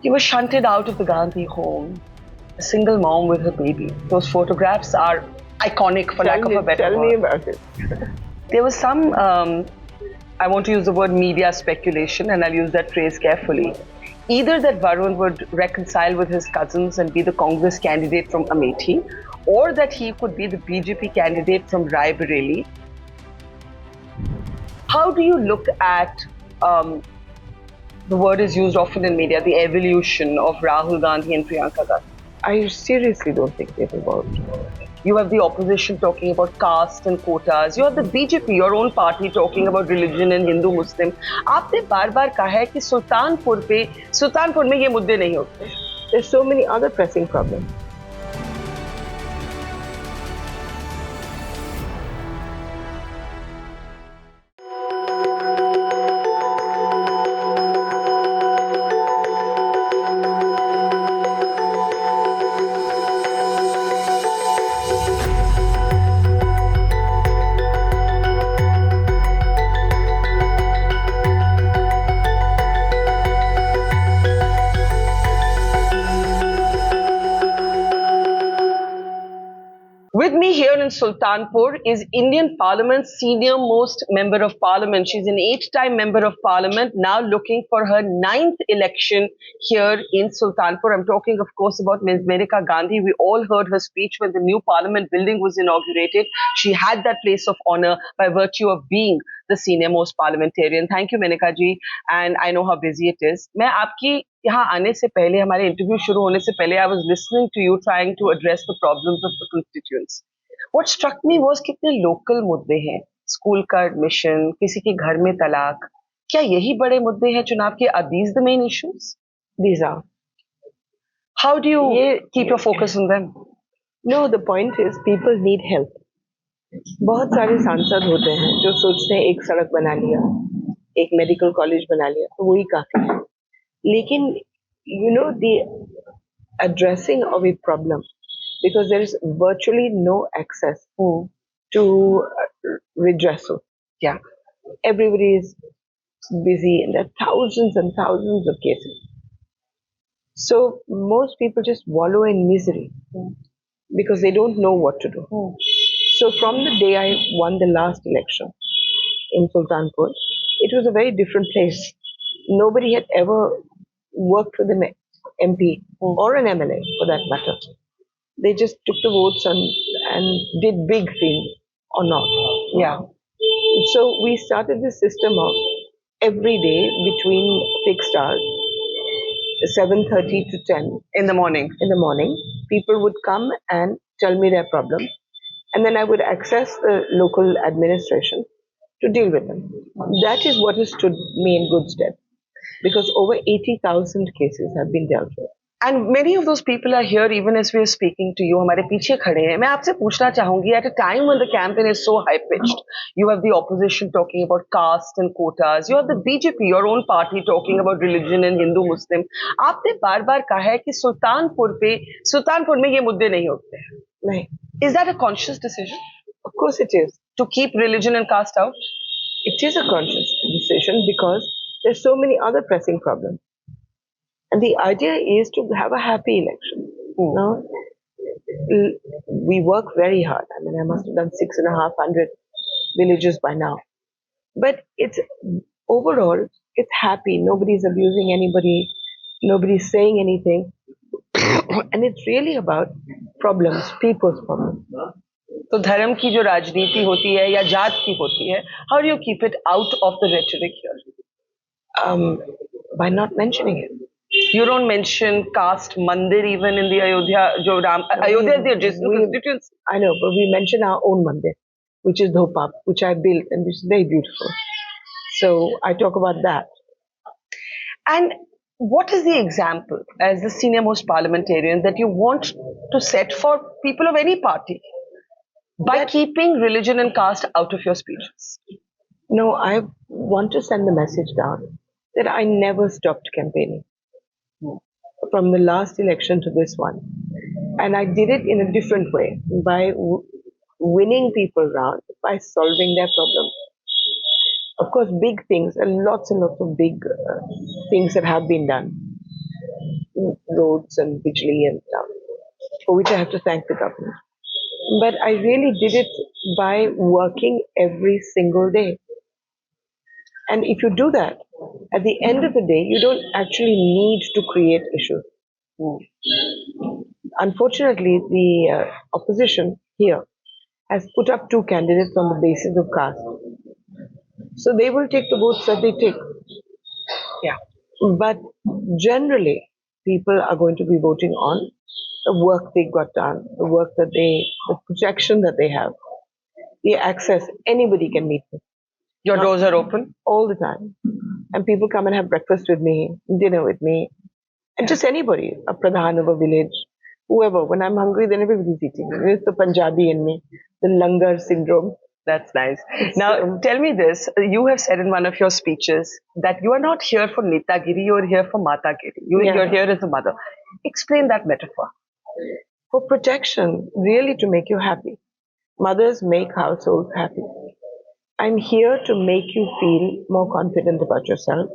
He was shunted out of the Gandhi home, a single mom with her baby. Those photographs are iconic, for lack of a better word. Tell me about it. There was some, I want to use the word media speculation, and I'll use that phrase carefully. Either that Varun would reconcile with his cousins and be the Congress candidate from Amethi, or that he could be the BJP candidate from Rae Bareli. How do you look at, the word is used often in media, the evolution of Rahul Gandhi and Priyanka Gandhi? I seriously don't think they've evolved. You have the opposition talking about caste and quotas. You have the BJP, your own party, talking about religion and Hindu-Muslim. आपने बार-बार कहा है कि सुल्तानपुर में ये मुद्दे नहीं होते. There's so many other pressing problems. With me here in Sultanpur is Indian Parliament's senior most member of Parliament. She's an 8-time member of Parliament, now looking for her 9th election here in Sultanpur. I'm talking, of course, about Ms. Maneka Gandhi. We all heard her speech when the new Parliament building was inaugurated. She had that place of honor by virtue of being the senior most parliamentarian. Thank you, Maneka ji, and I know how busy it is. मैं आपकी यहाँ आने से पहले, हमारे interview शुरू होने से पहले, I was listening to you trying to address the problems of the constituents. What struck me was कितने local मुद्दे हैं, स्कूल का एडमिशन, किसी के घर में तलाक. क्या यही बड़े मुद्दे हैं चुनाव के? Are these the main issues? These are. How do you keep your focus on them? No, the point is people need help. बहुत सारे सांसद होते हैं जो सोचते हैं एक सड़क बना लिया, एक मेडिकल कॉलेज बना लिया तो वही काफी है. लेकिन the addressing of a problem, because there is virtually no access to redressal. Yeah, everybody is busy and there are thousands and thousands of cases. So most people just wallow in misery because they don't know what to do. So from the day I won the last election in Sultanpur, it was a very different place. Nobody had ever worked with an MP or an MLA for that matter. They just took the votes and did big things or not. Yeah. So we started this system of every day between fixed hours, 7:30 to 10 in the morning. People would come and tell me their problem, and then I would access the local administration to deal with them. That is what has stood me in good stead, because over 80,000 cases have been dealt with. And many of those people are here even as we are speaking to you. हमारे पीछे खड़े हैं. मैं आपसे पूछना चाहूंगी, at a time when the campaign is so high pitched, you have the opposition talking about caste and quotas, you have the BJP, your own party, talking about religion and Hindu Muslim. आपने बार-बार कहा है कि सुल्तानपुर में ये मुद्दे नहीं होते. नहीं. Is that a conscious decision? Of course it is. To keep religion and caste out? It is a conscious decision because there's so many other pressing problems. And the idea is to have a happy election. We work very hard. I mean, I must have done 6,500 villages by now. But it's overall, it's happy. Nobody's abusing anybody. Nobody's saying anything. And it's really about problems, people's problems. तो धर्म की जो राजनीति होती है या जात की होती है, how do you keep it out of the rhetoric here? By not mentioning it. You don't mention caste mandir even in the Ayodhya, Ayodhya is the adjacent constituency. I know, but we mention our own mandir, which is Dhopap, which I built and which is very beautiful. So I talk about that. And what is the example as the senior most parliamentarian that you want to set for people of any party by keeping religion and caste out of your speeches? No, I want to send the message down that I never stopped campaigning. From the last election to this one. And I did it in a different way, by winning people round, by solving their problems. Of course, big things, and lots of big things that have been done. roads and Bijli and stuff, for which I have to thank the government. But I really did it by working every single day. And if you do that, at the end of the day, you don't actually need to create issues. Unfortunately, the opposition here has put up two candidates on the basis of caste. So they will take the votes that they take. Yeah. But generally, people are going to be voting on the work they got done, the projection that they have, the access anybody can meet me. Your doors are open? All the time. And people come and have breakfast with me, dinner with me, and just anybody, a pradhan of a village, whoever. When I'm hungry, then everybody's eating. It's the Punjabi in me, the langar syndrome. That's nice. Now, tell me this. You have said in one of your speeches that you are not here for Netagiri, you're here for Matagiri. You're here as a mother. Explain that metaphor. For protection, really to make you happy. Mothers make households happy. I'm here to make you feel more confident about yourself,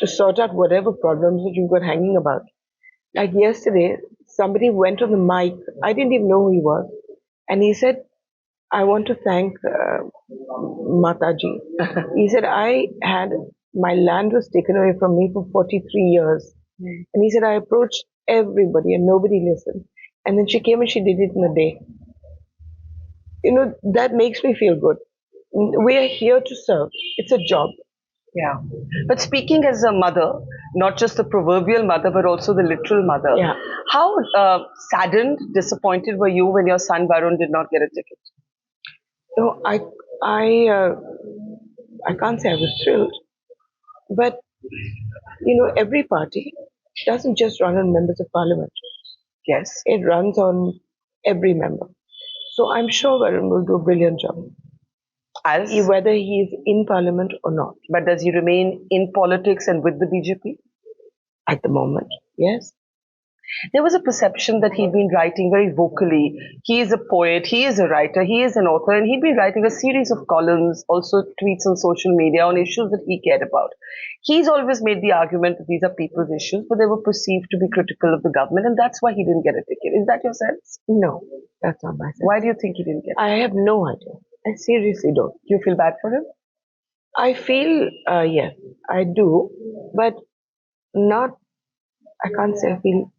to sort out whatever problems that you've got hanging about. Like yesterday, somebody went on the mic. I didn't even know who he was. And he said, I want to thank Mataji. He said, my land was taken away from me for 43 years. And he said, I approached everybody and nobody listened. And then she came and she did it in a day. That makes me feel good. We are here to serve. It's a job. Yeah. But speaking as a mother, not just the proverbial mother, but also the literal mother, how saddened, disappointed were you when your son Varun did not get a ticket? No, I can't say I was thrilled. But, every party doesn't just run on members of parliament. Yes. It runs on every member. So I'm sure Varun will do a brilliant job. Whether he is in parliament or not. But does he remain in politics and with the BJP? At the moment, yes. There was a perception that he'd been writing very vocally. He is a poet, he is a writer, he is an author, and he'd been writing a series of columns, also tweets on social media on issues that he cared about. He's always made the argument that these are people's issues, but they were perceived to be critical of the government, and that's why he didn't get a ticket. Is that your sense? No, that's not my sense. Why do you think he didn't get it? I have no idea. I seriously don't. Do you feel bad for him? I feel, yes, I do, but I can't say I feel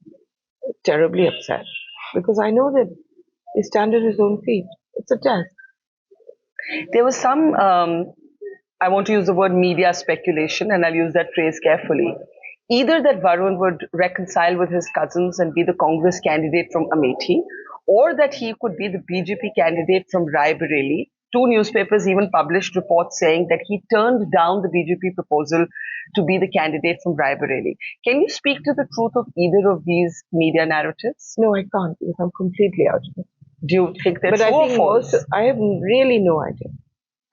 terribly upset because I know that he stands on his own feet. It's a test. There was some, I want to use the word media speculation, and I'll use that phrase carefully. Either that Varun would reconcile with his cousins and be the Congress candidate from Amethi, or that he could be the BJP candidate from Rae Bareli. Two newspapers even published reports saying that he turned down the BJP proposal to be the candidate from Rae Bareli. Can you speak to the truth of either of these media narratives? No, I can't because I'm completely out of it. Do you think that's true or false? I have really no idea.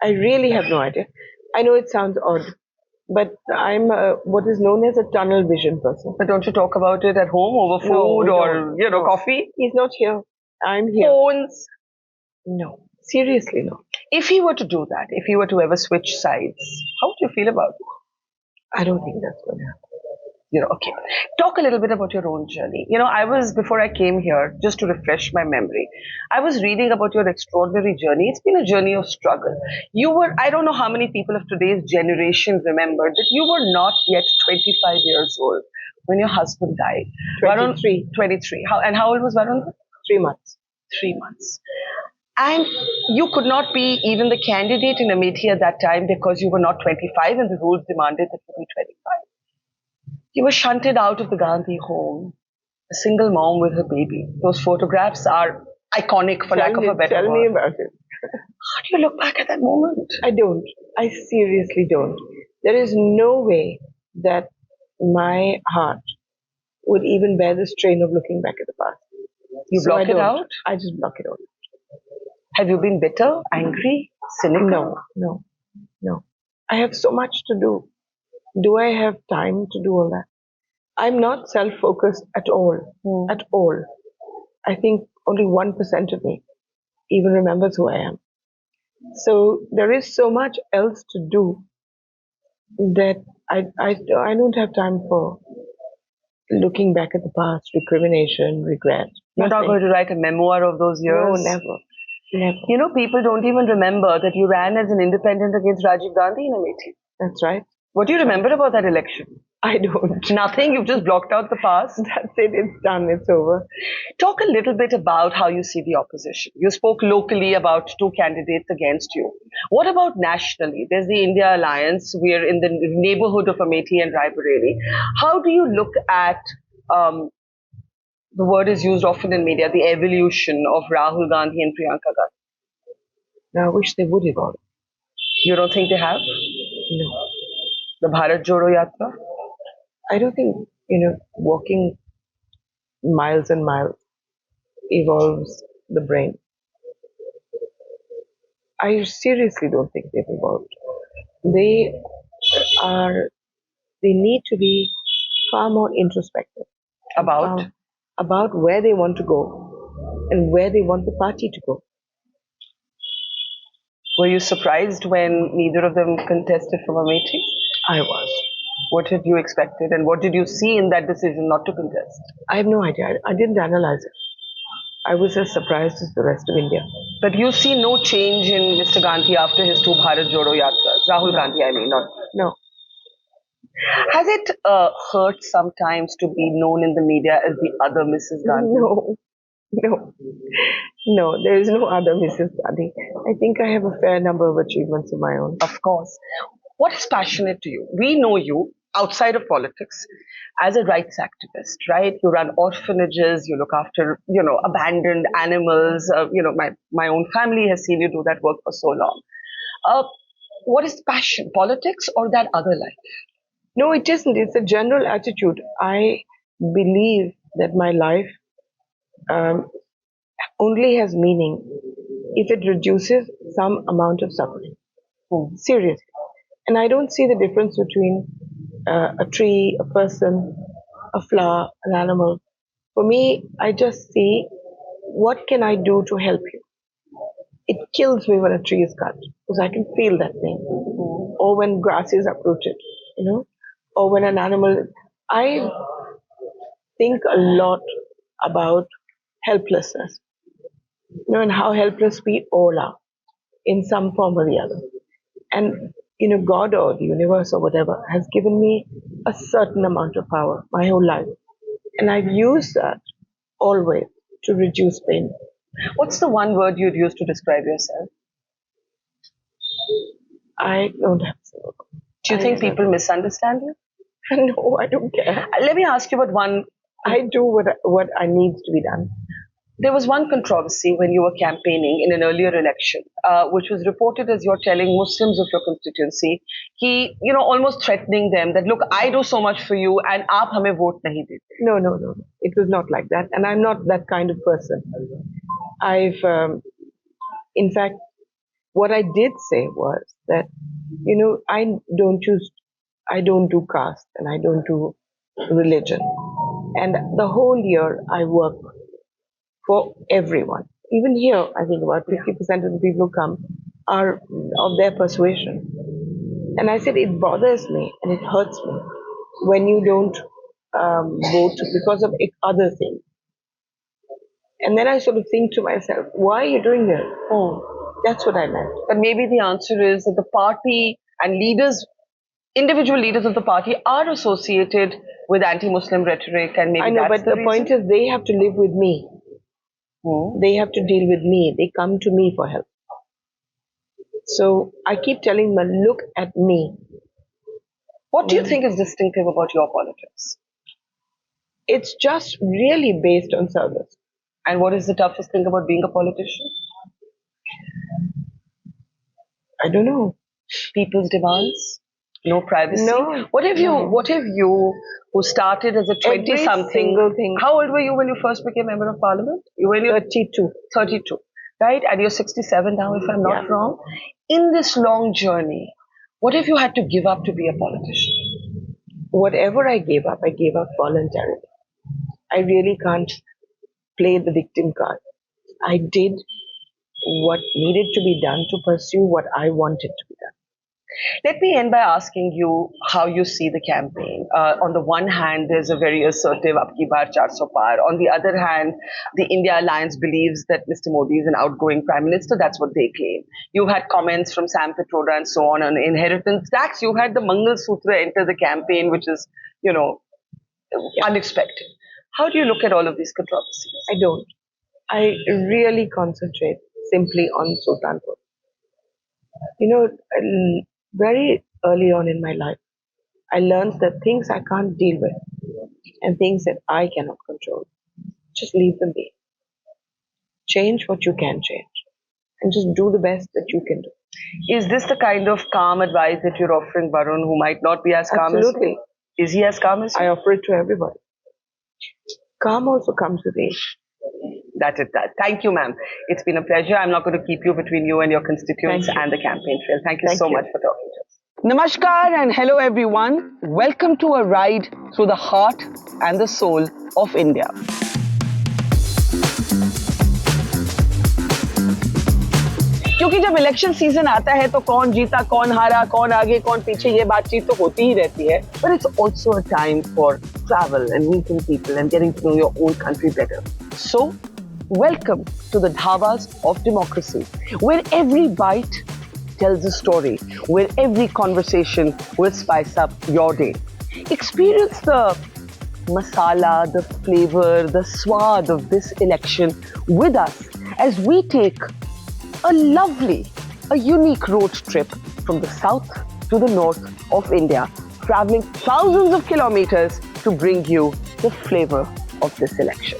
I really have no idea. I know it sounds odd, but I'm what is known as a tunnel vision person. But don't you talk about it at home over food or coffee? He's not here. I'm here. Phones? No. Seriously, no. If he were to do that, if he were to ever switch sides, how would you feel about it? I don't think that's going to happen. Okay. Talk a little bit about your own journey. Before I came here, just to refresh my memory, I was reading about your extraordinary journey. It's been a journey of struggle. I don't know how many people of today's generation remember that you were not yet 25 years old when your husband died. 23. Varun, 23. How old was Varun? 3 months. 3 months. And you could not be even the candidate in Amethi at that time because you were not 25 and the rules demanded that you be 25. You were shunted out of the Gandhi home, a single mom with her baby. Those photographs are iconic for lack of a better word. Tell me about it. How do you look back at that moment? I don't. I seriously don't. There is no way that my heart would even bear the strain of looking back at the past. You block it out? I just block it out. Have you been bitter, angry, cynical? No. I have so much to do. Do I have time to do all that? I'm not self-focused at all. At all. I think only 1% of me even remembers who I am. So there is so much else to do that I don't have time for looking back at the past, recrimination, regret. You're not Nothing. going to write a memoir of those No, years? never. Never. You know, people don't even remember that you ran as an independent against Rajiv Gandhi in Amethi. That's right. What do you remember about that election? I don't. Nothing. You've just blocked out the past. That's it. It's done. It's over. Talk a little bit about how you see the opposition. You spoke locally about two candidates against you. What about nationally? There's the India Alliance. We're in the neighborhood of Amethi and Rae Bareli. How do you look at the word is used often in media, the evolution of Rahul Gandhi and Priyanka Gandhi? Now, I wish they would evolve. You don't think they have? No. The Bharat Jodo Yatra? I don't think, walking miles and miles evolves the brain. I seriously don't think they've evolved. They need to be far more introspective about where they want to go and where they want the party to go. Were you surprised when neither of them contested from Amethi? I was. What had you expected and what did you see in that decision not to contest? I have no idea. I didn't analyze it. I was as surprised as the rest of India. But you see no change in Mr. Gandhi after his two Bharat Jodo Yatras? Rahul Gandhi, I mean, not. No. Has it hurt sometimes to be known in the media as the other Mrs. Gandhi? No, there is no other Mrs. Gandhi. I think I have a fair number of achievements of my own. Of course. What is passionate to you? We know you outside of politics as a rights activist, right? You run orphanages, you look after, abandoned animals. My own family has seen you do that work for so long. What is passion? Politics or that other life? No, it isn't. It's a general attitude. I believe that my life only has meaning if it reduces some amount of suffering. Seriously. And I don't see the difference between a tree, a person, a flower, an animal. For me, I just see what can I do to help you. It kills me when a tree is cut because I can feel that pain. Or when grass is uprooted, or when an animal. I think a lot about helplessness, and how helpless we all are in some form or the other. And God or the universe or whatever has given me a certain amount of power my whole life. And I've used that always to reduce pain. What's the one word you'd use to describe yourself? I don't have to. Do you think people misunderstand you? No, I don't care. Let me ask you about one. I do what I needs to be done. There was one controversy when you were campaigning in an earlier election, which was reported as you're telling Muslims of your constituency, almost threatening them that, look, I do so much for you and aap hame vote nahi dete. No. It was not like that. And I'm not that kind of person. In fact, what I did say was that, I don't do caste and I don't do religion. And the whole year I work for everyone. Even here, I think about 50% of the people who come are of their persuasion. And I said, it bothers me and it hurts me when you don't vote because of other things. And then I sort of think to myself, why are you doing this? Oh, that's what I meant. But maybe the answer is that the party and individual leaders of the party are associated with anti-Muslim rhetoric, and maybe I know, that's but the point is they have to live with me. They have to deal with me. They come to me for help. So I keep telling them, look at me. What do you think is distinctive about your politics? It's just really based on service. And what is the toughest thing about being a politician? I don't know. People's demands? No privacy? No. What if you, who started as a 20-something, thing. How old were you when you first became member of parliament? You were 32. 32, right? And you're 67 now, if I'm not wrong. In this long journey, what if you had to give up to be a politician? Whatever I gave up voluntarily. I really can't play the victim card. I did what needed to be done to pursue what I wanted to be done. Let me end by asking you how you see the campaign. On the one hand, there's a very assertive "Ab ki baar 400 par." On the other hand, the India Alliance believes that Mr. Modi is an outgoing prime minister. That's what they claim. You've had comments from Sam Pitroda and so on inheritance tax. You had the Mangal Sutra enter the campaign, which is, unexpected. How do you look at all of these controversies? I don't. I really concentrate simply on Sultanpur. Very early on in my life, I learned that things I can't deal with and things that I cannot control, just leave them be. Change what you can change and just do the best that you can do. Is this the kind of calm advice that you're offering Varun, who might not be as calm Absolutely. as you? Is he as calm as you? I offer it to everybody. Calm also comes with age. That it does. Thank you, ma'am. It's been a pleasure. I'm not going to keep you between you and your constituents and the campaign trail. Thank you so much for talking to us. Namaskar and hello everyone. Welcome to a ride through the heart and the soul of India. क्योंकि जब election season आता है तो कौन जीता, कौन हारा, कौन आगे, कौन पीछे, ये बातचीत तो होती ही रहती है. But it's also a time for travel and meeting people and getting to know your own country better. So, welcome to the Dhabas of Democracy, where every bite tells a story, where every conversation will spice up your day. Experience the masala, the flavor, the swad of this election with us as we take a unique road trip from the south to the north of India, traveling thousands of kilometers to bring you the flavor of this election.